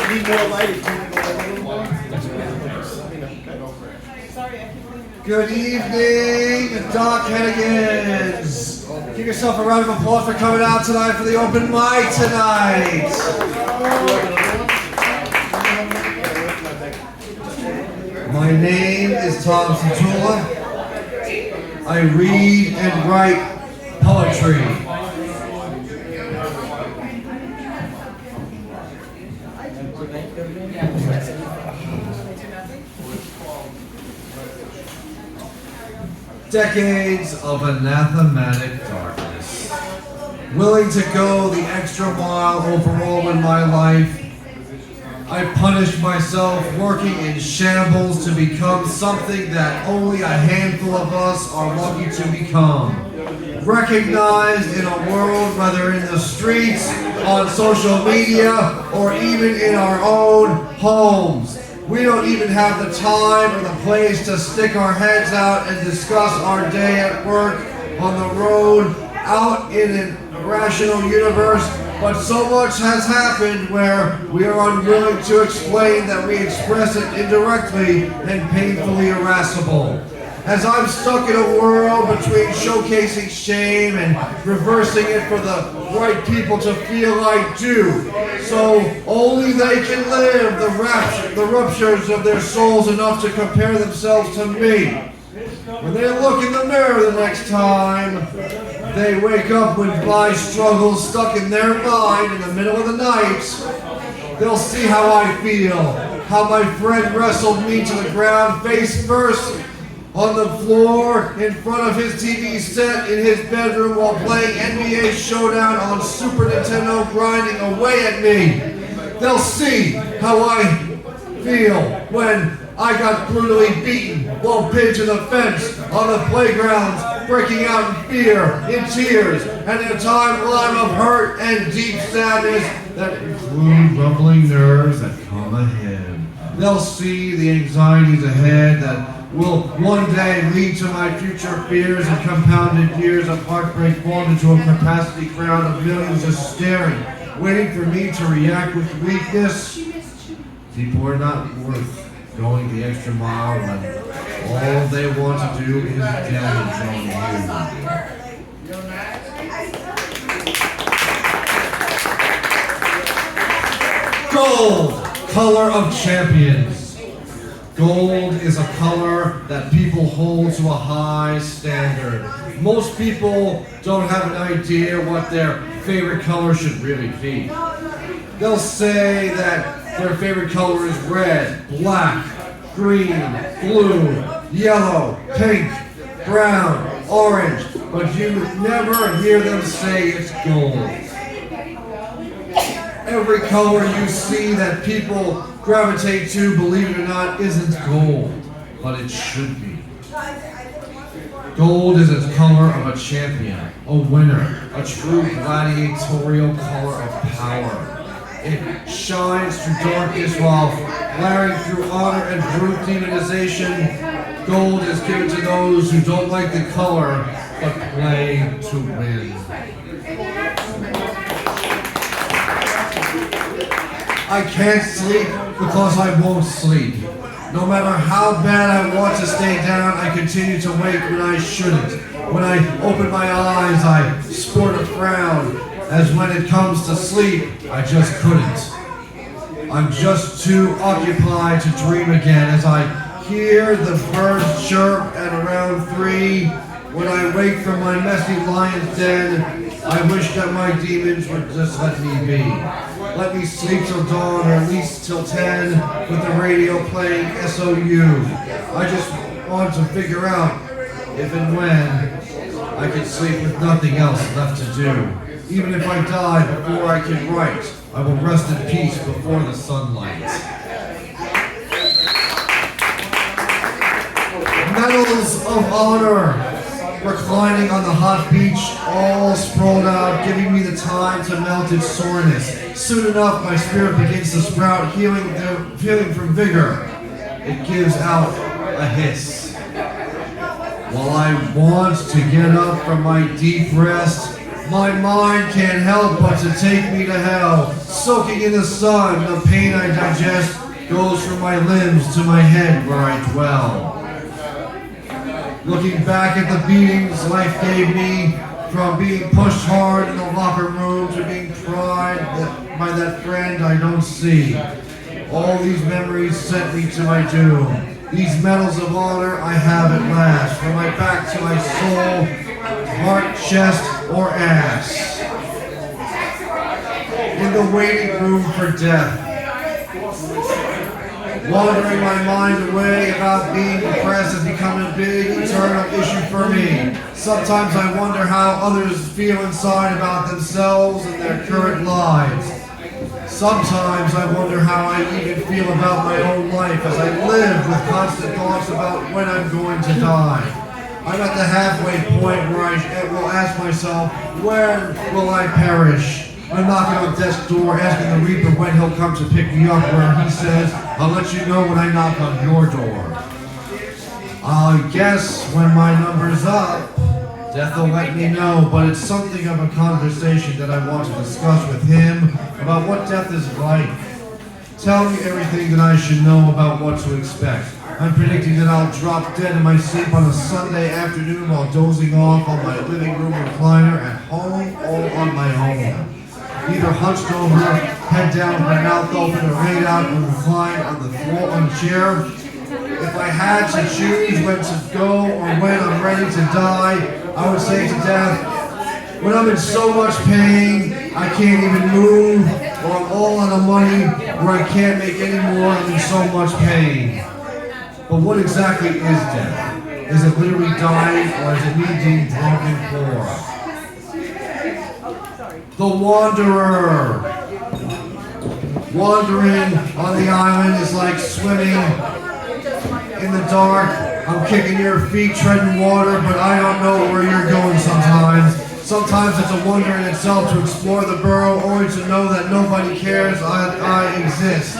Need more lighting. Good evening, Doc Hennigans. Give yourself a round of applause for coming out tonight for the open mic tonight. My name is Tom Satula. I read and write poetry. Decades of anathematic darkness. Willing to go the extra mile overall in my life, I punished myself working in shambles to become something that only a handful of us are lucky to become. Recognized in a world, whether in the streets, on social media, or even in our own homes. We don't even have the time or the place to stick our heads out and discuss our day at work, on the road, out in an irrational universe, but so much has happened where we are unwilling to explain that we express it indirectly and painfully irascible. As I'm stuck in a world between showcasing shame and reversing it for the right people to feel I do, so only they can live the ruptures of their souls enough to compare themselves to me. When they look in the mirror the next time, they wake up with my struggles stuck in their mind in the middle of the night. They'll see how I feel, how my friend wrestled me to the ground face first, on the floor in front of his TV set in his bedroom while playing NBA Showdown on Super Nintendo, grinding away at me. They'll see how I feel when I got brutally beaten while pinned to the fence on the playgrounds, breaking out in fear, in tears, and in a timeline of hurt and deep sadness that include rumbling nerves that come ahead. They'll see the anxieties ahead that will one day lead to my future fears and compounded years of heartbreak formed into a capacity crowd of millions just staring, waiting for me to react with weakness. People are not worth going the extra mile when all they want to do is damage on you. Gold, color of champions. Gold is a color that people hold to a high standard. Most people don't have an idea what their favorite color should really be. They'll say that their favorite color is red, black, green, blue, yellow, pink, brown, orange, but you never hear them say it's gold. Every color you see that people gravitate to, believe it or not, isn't gold, but it should be. Gold is the color of a champion, a winner, a true gladiatorial color of power. It shines through darkness while glaring through honor and brute demonization. Gold is given to those who don't like the color, but play to win. I can't sleep because I won't sleep. No matter how bad I want to stay down, I continue to wake when I shouldn't. When I open my eyes, I sport a frown, as when it comes to sleep, I just couldn't. I'm just too occupied to dream again as I hear the birds chirp at around 3. When I wake from my messy lion's den, I wish that my demons would just let me be. Let me sleep till dawn, or at least till 10, with the radio playing SOU. I just want to figure out if and when I can sleep with nothing else left to do. Even if I die before I can write, I will rest in peace before the sunlight. Medals of honor. Reclining on the hot beach, all sprawled out, giving me the time to melt its soreness. Soon enough, my spirit begins to sprout, healing from vigor. It gives out a hiss. While I want to get up from my deep rest, My mind can't help but to take me to hell. Soaking in the sun, the pain I digest goes from my limbs to my head where I dwell. Looking back at the beatings life gave me, from being pushed hard in the locker room to being tried by that friend I don't see. All these memories sent me to my doom. These medals of honor I have at last, from my back to my soul, heart, chest, or ass. In the waiting room for death, wandering my mind away about being depressed has become a big eternal issue for me. Sometimes I wonder how others feel inside about themselves and their current lives. Sometimes I wonder how I even feel about my own life as I live with constant thoughts about when I'm going to die. I'm at the halfway point where I will ask myself, when will I perish? I'm knocking on death's door, asking the Reaper when he'll come to pick me up, where he says, I'll let you know when I knock on your door. I guess when my number's up, death will let me know, but it's something of a conversation that I want to discuss with him about what death is like. Tell me everything that I should know about what to expect. I'm predicting that I'll drop dead in my sleep on a Sunday afternoon while dozing off on my living room recliner at home, all on my own. Either hunched over, head down with my mouth open, or laid out and reclined on the floor on a chair. If I had to choose when to go or when I'm ready to die, I would say to death, when I'm in so much pain, I can't even move, or I'm all out of money, where I can't make any more, I'm in so much pain. But what exactly is death? Is it literally dying, or is it me being broken for? The Wanderer. Wandering on the island is like swimming in the dark. I'm kicking your feet, treading water, but I don't know where you're going sometimes. Sometimes it's a wonder in itself to explore the burrow, only to know that nobody cares I exist.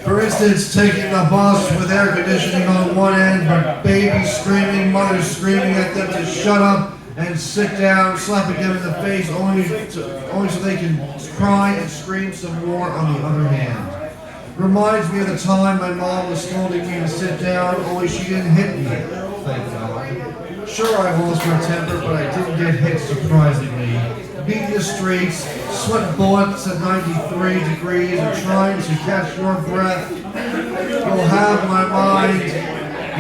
For instance, taking a bus with air conditioning on one end, but babies screaming, mothers screaming at them to shut up and sit down, slapping them in the face only so they can cry and scream some more on the other hand. Reminds me of the time my mom was scolding me to sit down, only she didn't hit me, thank God. Sure, I lost my temper, but I didn't get hit surprisingly. Beating the streets, sweat bullets at 93 degrees, and trying to catch your breath will have my mind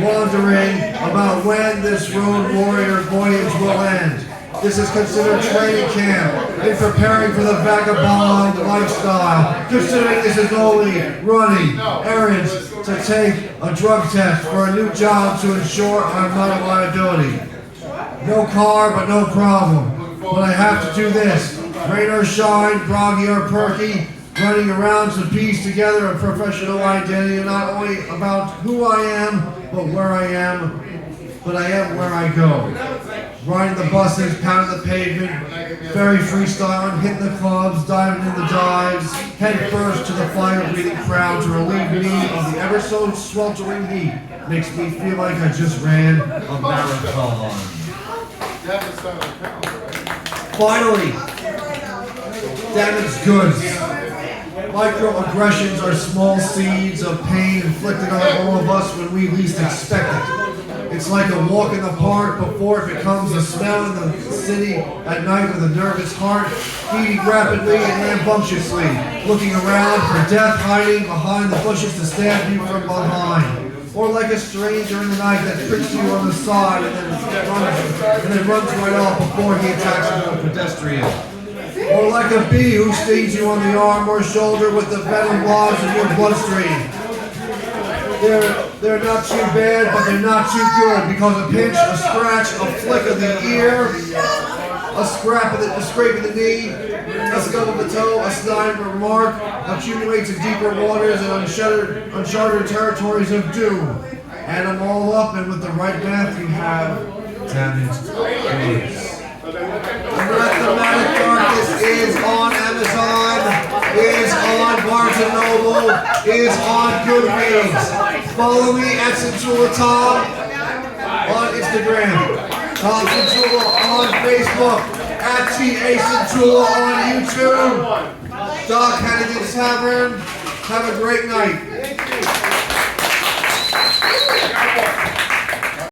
wondering about when this road warrior voyage will end. This is considered training camp in preparing for the vagabond lifestyle, considering this is only running errands to take a drug test for a new job to ensure I'm not a liability. No car, but no problem. But I have to do this. Rain or shine, groggy or perky, running around to piece together a professional identity, not only about who I am, but where I am, but I am where I go. Riding the buses, pounding the pavement, very freestyling, hitting the clubs, diving in the dives, head first to the fire-breathing crowd to relieve me of the ever so sweltering heat. Makes me feel like I just ran a marathon. Finally, damaged goods. Microaggressions are small seeds of pain inflicted on all of us when we least expect it. It's like a walk in the park before it becomes a smell in the city at night with a nervous heart, beating rapidly and rambunctiously, looking around for death hiding behind the bushes to stab you from behind. Or like a stranger in the night that tricks you on the side and then runs right off before he attacks another pedestrian. Or like a bee who stings you on the arm or shoulder with the venom blobs in your bloodstream. They're not too bad, but they're not too good, because a pinch, a scratch, a flick of the ear, a scrape of the knee, a scub of the toe, a snide remark accumulates in deeper waters and uncharted territories of doom. Add them all up, and with the right math, you have damaged goods. Mathematic Darkness is on Amazon, is on Barnes & Noble, is on Goodreads. Follow me at Centula Tom on Instagram. Tom Centula on Facebook, at T.A. Centula on YouTube. Doc Hennigan Tavern. Have a great night.